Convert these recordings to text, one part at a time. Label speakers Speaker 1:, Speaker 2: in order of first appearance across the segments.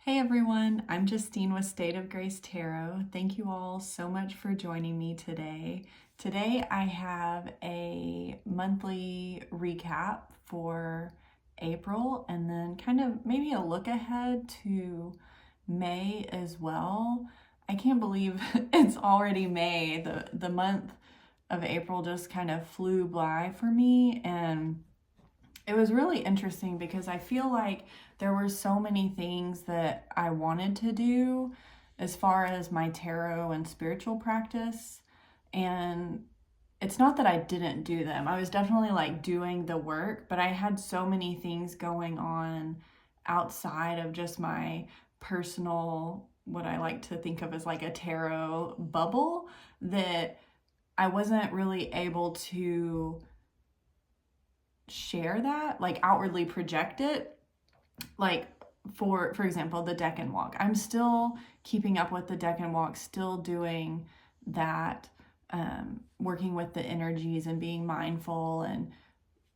Speaker 1: Hey everyone, I'm Justine with State of Grace Tarot. Thank you all so much for joining me today. Today I have a monthly recap for April and then kind of maybe a look ahead to May as well. I can't believe it's already May. The month of April just kind of flew by for me, and it was really interesting because I feel like there were so many things that I wanted to do as far as my tarot and spiritual practice. And it's not that I didn't do them. I was definitely like doing the work, but I had so many things going on outside of just my personal, what I like to think of as like a tarot bubble, that I wasn't really able to share that, like outwardly project it. Like for example, the deck and walk. I'm still keeping up with the deck and walk, still doing that, working with the energies and being mindful and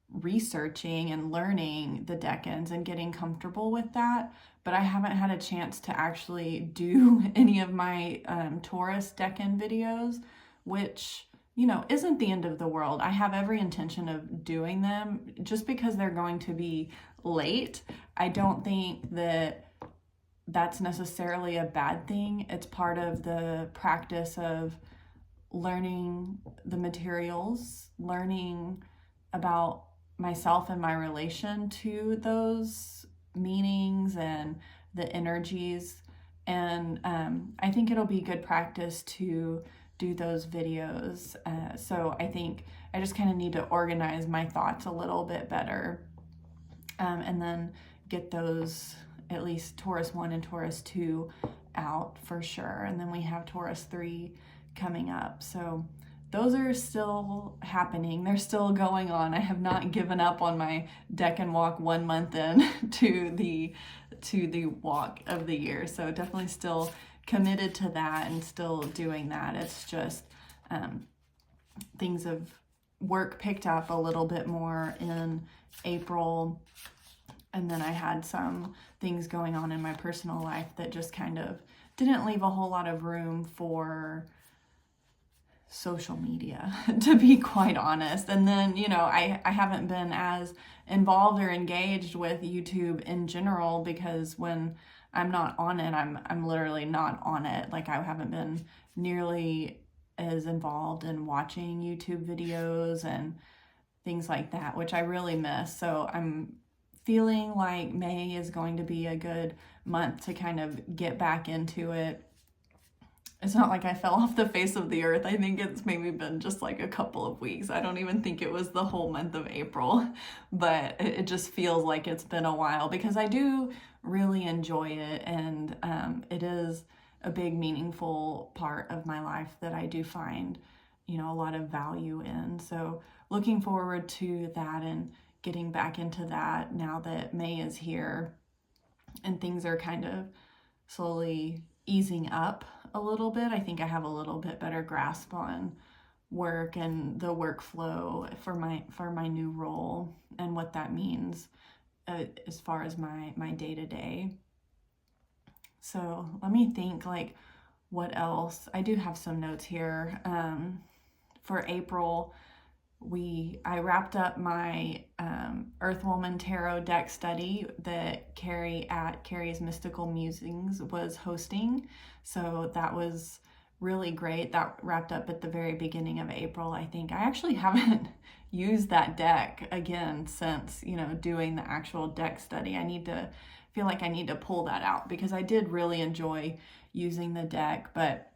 Speaker 1: researching and learning the decans and getting comfortable with that. But I haven't had a chance to actually do any of my Taurus decan videos, which isn't the end of the world. I have every intention of doing them. Just because they're going to be late, I don't think that that's necessarily a bad thing. It's part of the practice of learning the materials, learning about myself and my relation to those meanings and the energies. And I think it'll be good practice to do those videos. So I think I just kind of need to organize my thoughts a little bit better, and then get those, at least Taurus 1 and Taurus 2 out for sure. And then we have Taurus 3 coming up. So those are still happening. They're still going on. I have not given up on my deck and walk 1 month in to the walk of the year. So definitely still committed to that and still doing that. It's just things of work picked up a little bit more in April, and then I had some things going on in my personal life that just kind of didn't leave a whole lot of room for social media, to be quite honest. And then, I haven't been as involved or engaged with YouTube in general, because when I'm not on it, I'm literally not on it. Like, I haven't been nearly as involved in watching YouTube videos and things like that, which I really miss. So I'm feeling like May is going to be a good month to kind of get back into it. It's not like I fell off the face of the earth. I think it's maybe been just like a couple of weeks. I don't even think it was the whole month of April, but it just feels like it's been a while, because I do really enjoy it, and it is a big, meaningful part of my life that I do find, a lot of value in. So looking forward to that and getting back into that now that May is here and things are kind of slowly easing up a little bit. I think I have a little bit better grasp on work and the workflow for my new role and what that means as far as my day-to-day. So let me think, like, what else. I do have some notes here. For April, I wrapped up my Earthwoman Tarot deck study that Carrie at Carrie's Mystical Musings was hosting. So that was really great. That wrapped up at the very beginning of April, I think. I actually haven't used that deck again since, doing the actual deck study. Feel like I need to pull that out, because I did really enjoy using the deck, but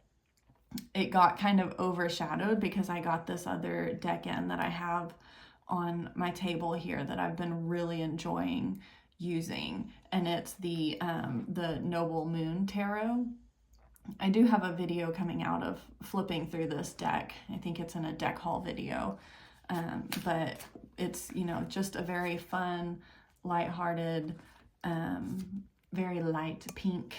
Speaker 1: it got kind of overshadowed because I got this other deck in that I have on my table here that I've been really enjoying using, and it's the Noble Moon Tarot. I do have a video coming out of flipping through this deck. I think it's in a deck haul video, but it's just a very fun, lighthearted, very light pink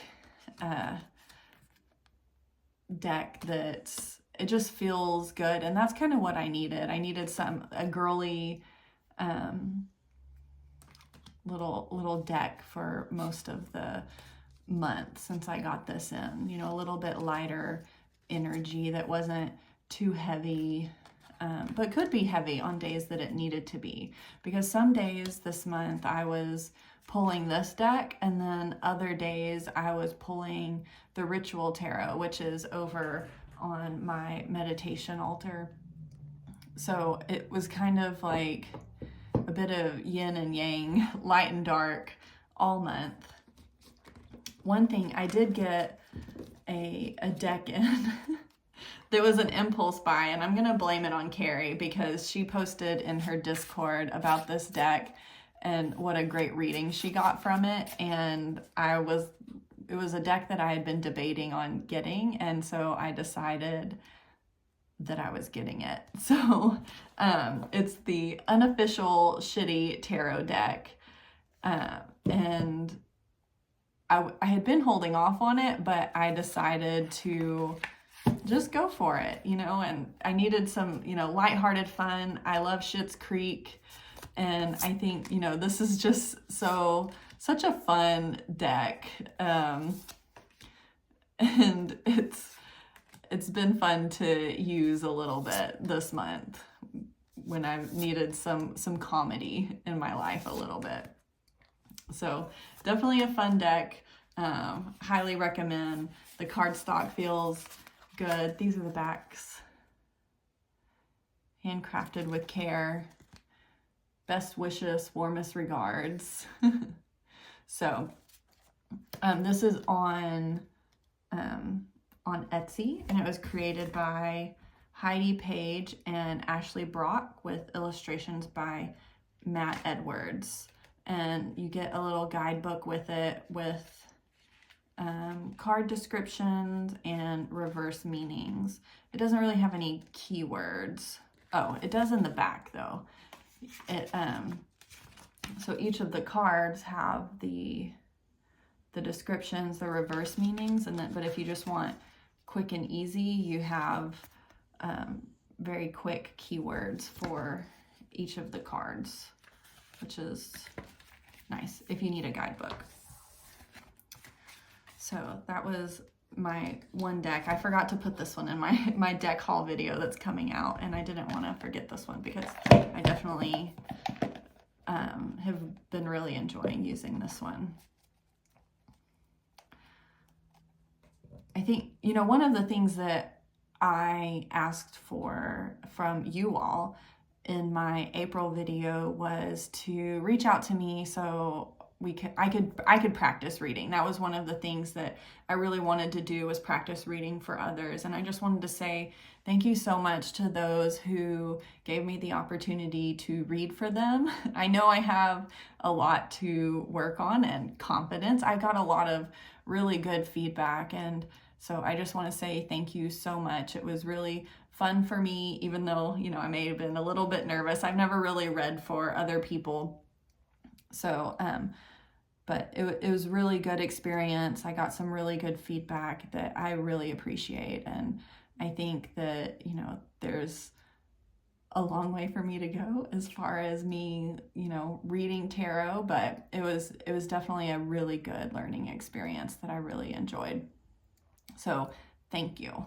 Speaker 1: deck it just feels good, and that's kind of what I needed. I needed a girly little deck for most of the month since I got this in, you know, a little bit lighter energy that wasn't too heavy, but could be heavy on days that it needed to be. Because some days this month I was pulling this deck, and then other days I was pulling the Ritual Tarot, which is over on my meditation altar. So it was kind of like a bit of yin and yang, light and dark, all month. One thing, I did get a deck in there was an impulse buy, and I'm going to blame it on Carrie because she posted in her Discord about this deck and what a great reading she got from it. And it was a deck that I had been debating on getting, and so I decided that I was getting it. So it's the Unofficial Shitty Tarot deck, and I had been holding off on it, but I decided to just go for it, you know, and I needed some, you know, lighthearted fun. I love Schitt's Creek, and I think, you know, this is just such a fun deck, and it's been fun to use a little bit this month when I've needed some comedy in my life a little bit. So definitely a fun deck. Highly recommend. The cardstock feels good. These are the backs. Handcrafted with care. Best wishes, warmest regards. So this is on Etsy, and it was created by Heidi Page and Ashley Brock with illustrations by Matt Edwards. And you get a little guidebook with it with card descriptions and reverse meanings. It doesn't really have any keywords. Oh, it does in the back though. So each of the cards have the descriptions, the reverse meanings, and then but if you just want quick and easy, you have very quick keywords for each of the cards, which is nice if you need a guidebook. So that was my one deck. I forgot to put this one in my deck haul video that's coming out, and I didn't want to forget this one because I definitely have been really enjoying using this one. I think, you know, one of the things that I asked for from you all in my April video was to reach out to me so I could practice reading. That was one of the things that I really wanted to do, was practice reading for others. And I just wanted to say thank you so much to those who gave me the opportunity to read for them. I know I have a lot to work on and confidence. I got a lot of really good feedback, and so I just want to say thank you so much. It was really fun for me, even though, you know, I may have been a little bit nervous. I've never really read for other people. So, but it was really good experience. I got some really good feedback that I really appreciate. And I think that, you know, there's a long way for me to go as far as me, you know, reading tarot, but it was definitely a really good learning experience that I really enjoyed. So thank you.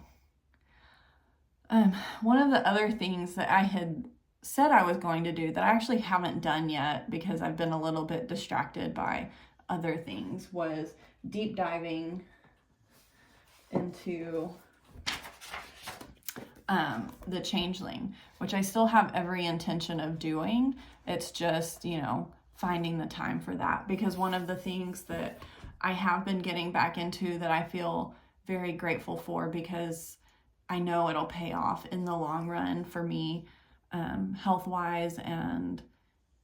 Speaker 1: One of the other things that I had said I was going to do that I actually haven't done yet because I've been a little bit distracted by other things was deep diving into the Changeling, which I still have every intention of doing. It's just, you know, finding the time for that, because one of the things that I have been getting back into that I feel very grateful for, because I know it'll pay off in the long run for me, health-wise and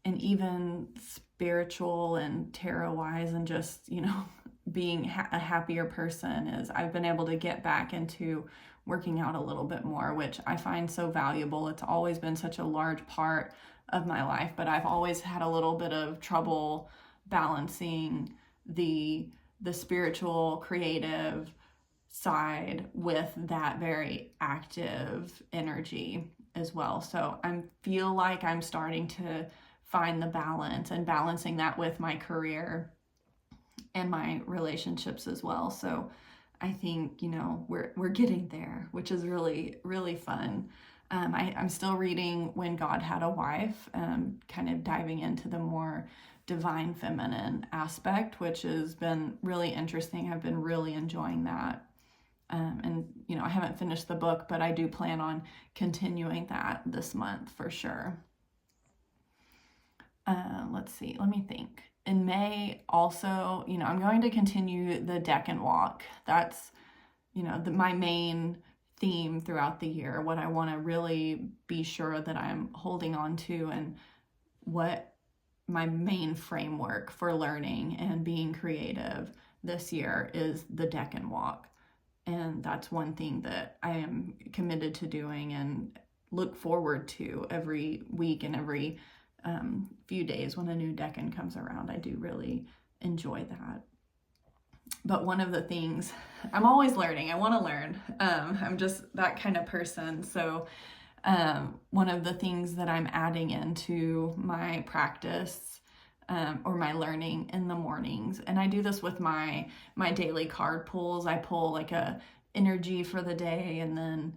Speaker 1: even spiritual and tarot-wise, and just, you know, being a happier person, is I've been able to get back into working out a little bit more, which I find so valuable. It's always been such a large part of my life, but I've always had a little bit of trouble balancing the spiritual, creative side with that very active energy as well. So I feel like I'm starting to find the balance, and balancing that with my career and my relationships as well. So I think, you know, we're getting there, which is really, really fun. I'm still reading When God Had a Wife, kind of diving into the more divine feminine aspect, which has been really interesting. I've been really enjoying that. And, you know, I haven't finished the book, but I do plan on continuing that this month for sure. Let's see, let me think. In May, also, you know, I'm going to continue the Deck and Walk. That's, you know, my main theme throughout the year, what I want to really be sure that I'm holding on to, and what my main framework for learning and being creative this year is the Deck and Walk. And that's one thing that I am committed to doing and look forward to every week and every few days when a new Decan comes around. I do really enjoy that. But one of the things, I'm always learning. I want to learn. I'm just that kind of person. So one of the things that I'm adding into my practice or my learning in the mornings, and I do this with my daily card pulls. I pull like a energy for the day, and then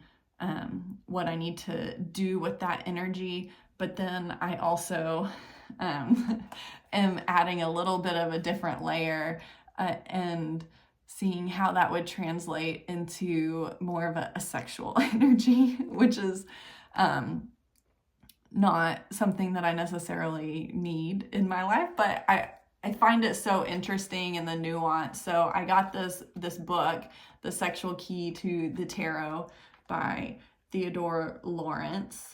Speaker 1: what I need to do with that energy. But then I also am adding a little bit of a different layer and seeing how that would translate into more of a sexual energy, which is not something that I necessarily need in my life, but I find it so interesting and the nuance. So I got this book, The Sexual Key to the Tarot by Theodore Lawrence.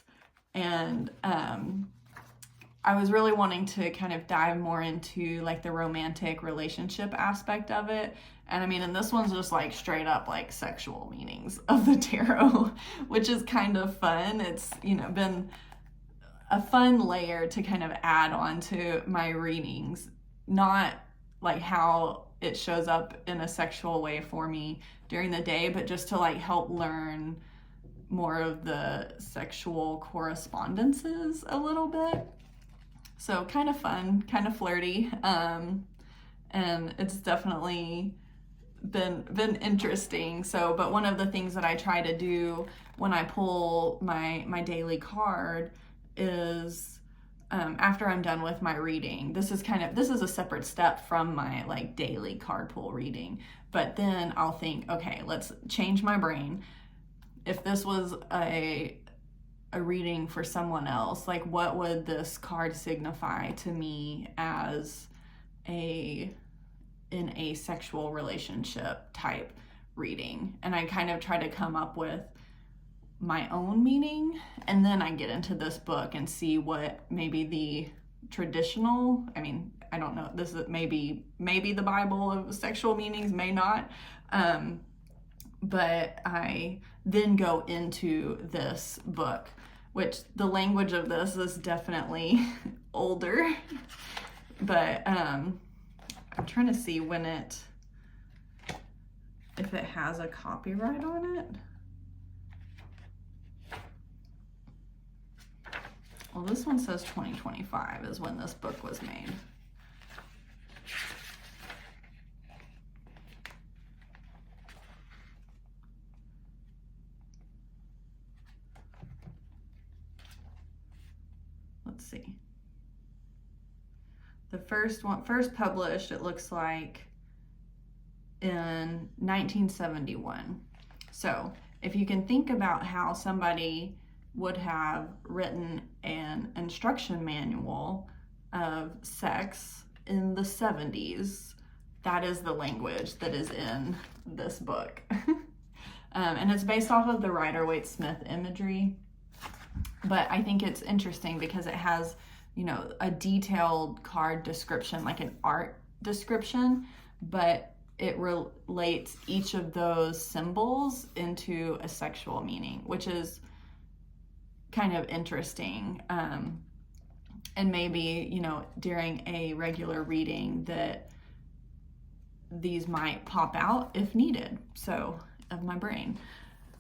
Speaker 1: And I was really wanting to kind of dive more into like the romantic relationship aspect of it. And I mean, and this one's just like straight up like sexual meanings of the tarot, which is kind of fun. It's, you know, been a fun layer to kind of add on to my readings, not like how it shows up in a sexual way for me during the day, but just to like help learn more of the sexual correspondences a little bit. So kind of fun, kind of flirty, and it's definitely been interesting. So, but one of the things that I try to do when I pull my daily card is after I'm done with my reading, this is a separate step from my like daily card pull reading, but then I'll think, okay, let's change my brain. If this was a reading for someone else, like what would this card signify to me as in a sexual relationship type reading? And I kind of try to come up with my own meaning, and then I get into this book and see what maybe the traditional, I mean, I don't know, this is maybe the Bible of sexual meanings, may not, but I then go into this book, which the language of this is definitely older, but I'm trying to see if it has a copyright on it. Well, this one says 2025 is when this book was made. Let's see. The first published, it looks like, in 1971. So if you can think about how somebody would have written an instruction manual of sex in the 70s, that is the language that is in this book. And it's based off of the Rider-Waite-Smith imagery. But I think it's interesting because it has, you know, a detailed card description, like an art description, but it relates each of those symbols into a sexual meaning, which is kind of interesting. And maybe, you know, during a regular reading that these might pop out if needed, so of my brain.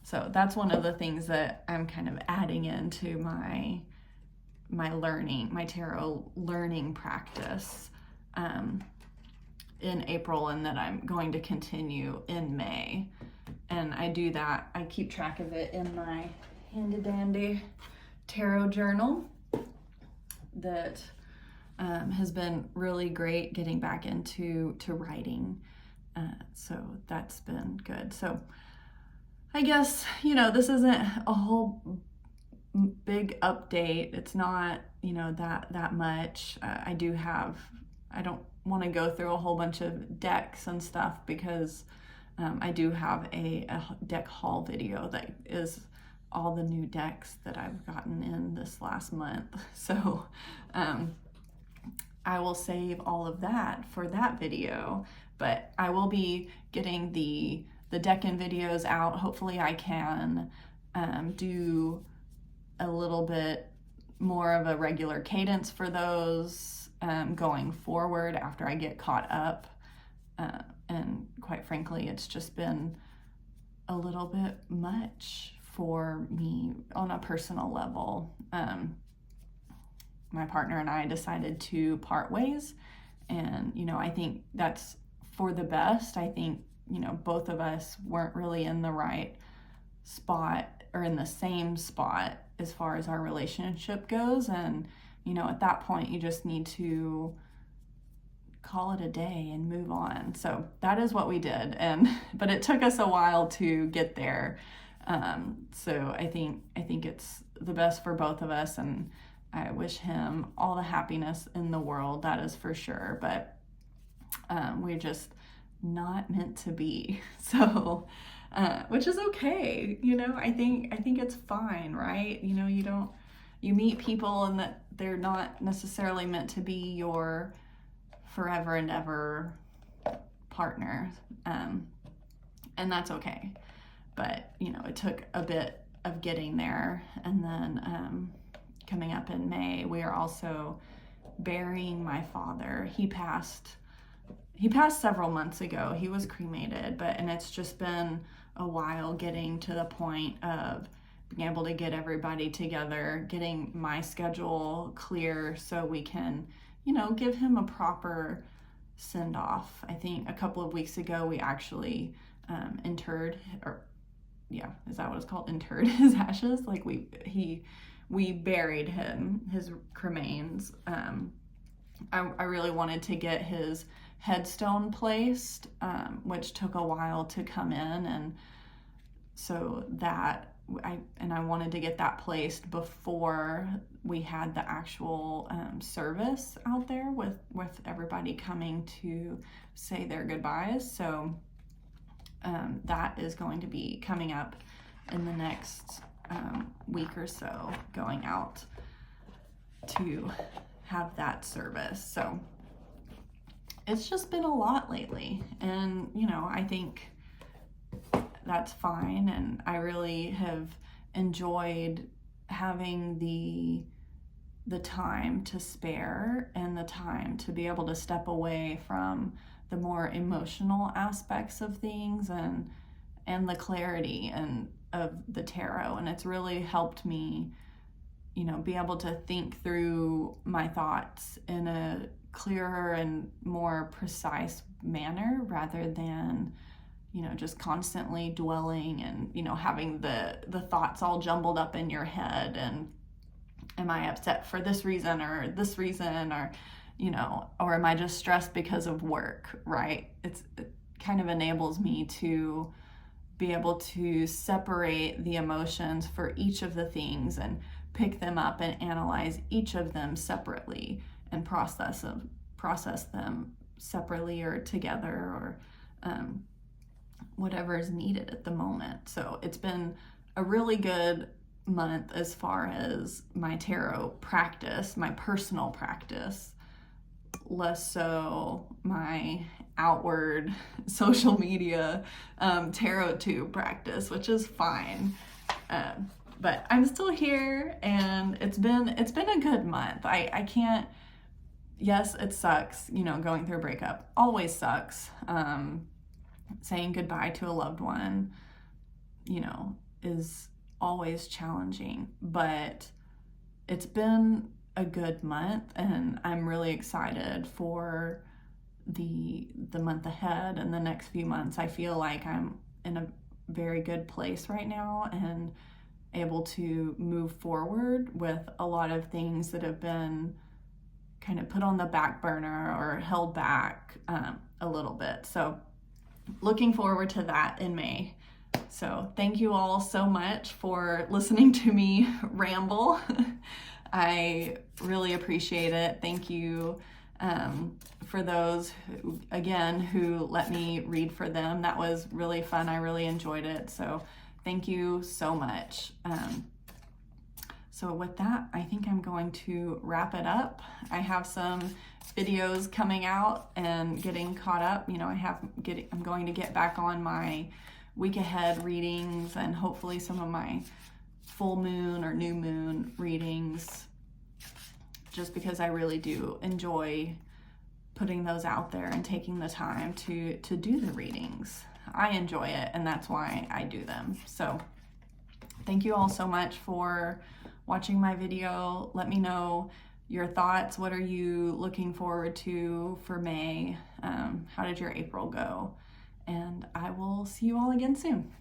Speaker 1: So that's one of the things that I'm kind of adding into my learning, my tarot learning practice, in April, and then I'm going to continue in May. And I do that, I keep track of it in my handy dandy tarot journal that has been really great getting back into writing. So that's been good. So I guess, this isn't a whole big update. It's not, that much. I don't want to go through a whole bunch of decks and stuff because I do have a deck haul video that is all the new decks that I've gotten in this last month. So I will save all of that for that video, but I will be getting the deck-in videos out. Hopefully I can do a little bit more of a regular cadence for those going forward after I get caught up. And quite frankly, it's just been a little bit much for me on a personal level. My partner and I decided to part ways, and I think that's for the best. I think both of us weren't really in the right spot or in the same spot as far as our relationship goes, and at that point you just need to call it a day and move on. So that is what we did, but it took us a while to get there. So I think it's the best for both of us, and I wish him all the happiness in the world, that is for sure. But we're just not meant to be. So, which is okay. I think it's fine, right? You meet people and that they're not necessarily meant to be your forever and ever partner. And that's okay. But, it took a bit of getting there. And then coming up in May, we are also burying my father. He passed several months ago. He was cremated, and it's just been a while getting to the point of being able to get everybody together, getting my schedule clear so we can, give him a proper send off. I think a couple of weeks ago we actually interred, is that what it's called? Interred his ashes. Like we buried him, his remains. I really wanted to get his headstone placed, which took a while to come in, and so that I wanted to get that placed before we had the actual service out there with everybody coming to say their goodbyes. So that is going to be coming up in the next week or so, going out to have that service. So it's just been a lot lately, and I think that's fine, and I really have enjoyed having the time to spare and the time to be able to step away from the more emotional aspects of things and the clarity and of the tarot. And it's really helped me be able to think through my thoughts in a clearer and more precise manner, rather than just constantly dwelling and having the thoughts all jumbled up in your head, and am I upset for this reason or this reason, or or am I just stressed because of work, right? It kind of enables me to be able to separate the emotions for each of the things and pick them up and analyze each of them separately and process them separately or together, or whatever is needed at the moment. So it's been a really good month as far as my tarot practice, my personal practice, less so my outward social media tarot tube practice, which is fine. But I'm still here, and it's been a good month. I can't, yes, it sucks, going through a breakup always sucks. Saying goodbye to a loved one, is always challenging, but it's been a good month, and I'm really excited for the month ahead and the next few months. I feel like I'm in a very good place right now and able to move forward with a lot of things that have been kind of put on the back burner or held back a little bit. So looking forward to that in May. So thank you all so much for listening to me ramble. I really appreciate it. Thank you for those who, again, who let me read for them. That was really fun. I really enjoyed it. So thank you so much. So with that, I think I'm going to wrap it up. I have some videos coming out and getting caught up. You know, I'm going to get back on my week ahead readings and hopefully some of my full moon or new moon readings, just because I really do enjoy putting those out there and taking the time to do the readings. I enjoy it, and that's why I do them. So thank you all so much for watching my video. Let me know your thoughts. What are you looking forward to for May? How did your April go? And I will see you all again soon.